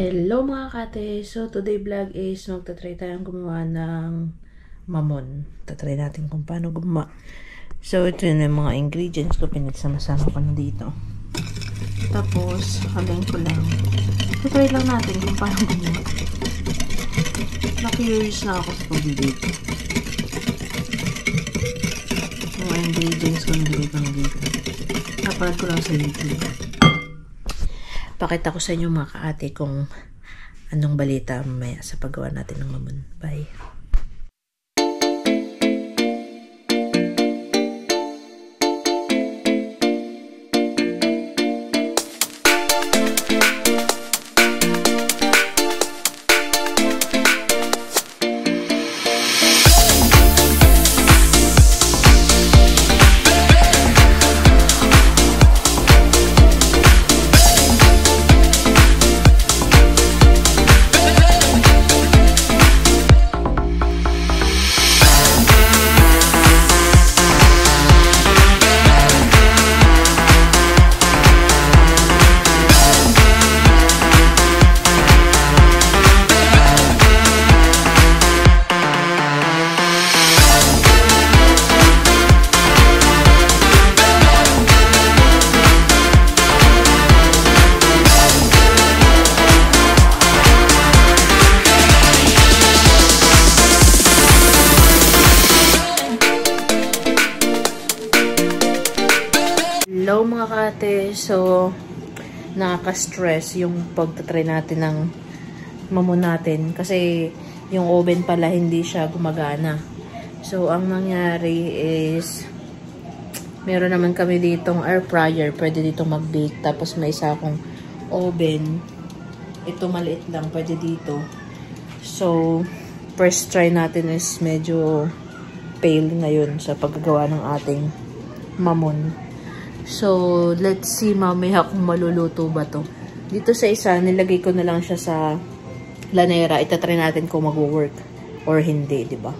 Hello mga kate! So today vlog is magta-try tayong gumawa ng mamon. Tatry natin kung paano gumawa. So ito yun yung mga ingredients ko. Pinagsama-sama ko na dito. Tapos halayin ko lang. Tatry lang natin kung paano gumawa. Na-curious na ako sa pag-dito. Mga ingredients ko nilagay ko na dito. Napalad ko lang sa YouTube. Pakita ko sa inyo mga kaate kung anong balita mamaya sa paggawa natin ng mamon. Bye! Hello mga kate, so nakaka-stress yung pagtatry natin ng mamon natin kasi yung oven pala hindi siya gumagana. So ang nangyari is meron naman kami ditong air fryer, pwede dito mag-bake, tapos may isa akong oven, ito maliit lang, pwede dito. So first try natin is medyo fail ngayon sa paggagawa ng ating mamon. So, let's see mamaya kung maluluto ba to. Dito sa isa, nilagay ko na lang siya sa lanera. Itatry natin kung mag-work or hindi, di ba?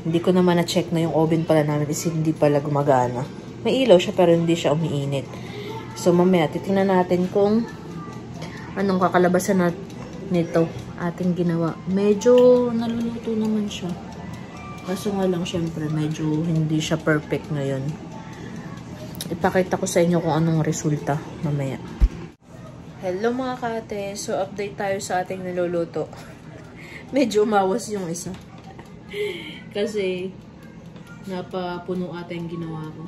Hindi ko naman na-check na yung oven pala namin is hindi pala gumagana. May ilaw siya pero hindi siya umiinit. So, mamaya titingnan natin kung anong kakalabasan nito ating ginawa. Medyo naluluto naman siya. Kaso nga lang, syempre, medyo hindi siya perfect ngayon. Ipakita ko sa inyo kung anong resulta mamaya. Hello mga kate. So, update tayo sa ating niluluto. Medyo umawas yung isa. Kasi, napapuno ata yung ginawa ko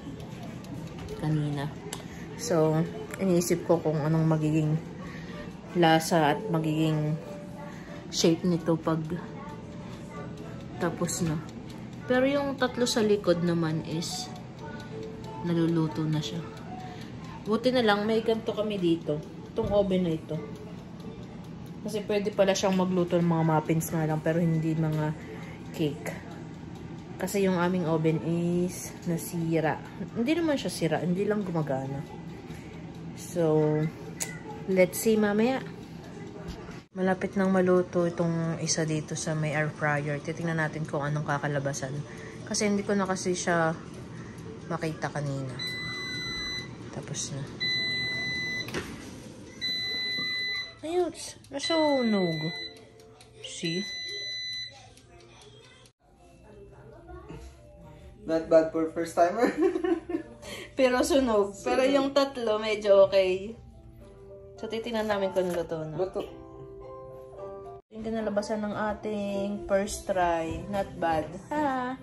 kanina. So, iniisip ko kung anong magiging lasa at magiging shape nito pag tapos na. Pero yung tatlo sa likod naman is naluluto na siya. Buti na lang, may ganito kami dito. Itong oven na ito. Kasi pwede pala siyang magluto ng mga muffins na lang, pero hindi mga cake. Kasi yung aming oven is nasira. Hindi naman siya sira, hindi lang gumagana. So, let's see mamaya. Malapit nang maluto itong isa dito sa may air fryer. Titingnan natin kung anong kakalabasan. Kasi hindi ko na kasi siya makita kanina. Tapos na. Ayun, nasunog. See? Not bad for first timer. Pero sunog. Pero yung tatlo, medyo okay. So, titingnan namin kung luto na. Luto. Yung kinalabasan ng ating first try. Not bad. Ha?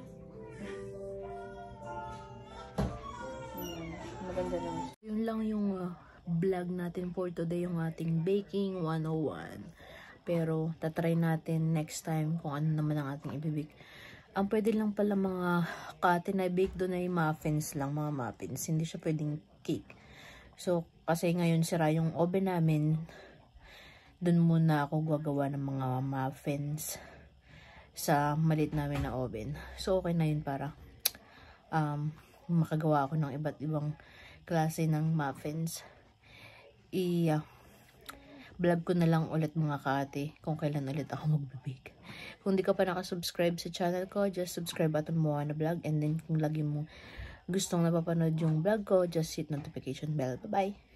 Maganda naman. Yun lang yung vlog natin for today, yung ating baking 101. Pero tatry natin next time kung ano naman ang ating ibibig. Ang pwede lang pala mga kate na bake doon ay muffins lang, mga muffins. Hindi siya pwedeng cake. So, kasi ngayon sira yung oven namin, doon muna ako gagawa ng mga muffins sa maliit namin na oven. So, okay na yun para makagawa ako ng iba't ibang klase ng muffins. Vlog ko na lang ulit mga kate kung kailan ulit ako magbibake. Kung di ka pa nakasubscribe sa channel ko, just subscribe button mo na vlog, and then kung lagi mo gustong napapanood yung vlog ko, just hit notification bell. Bye-bye!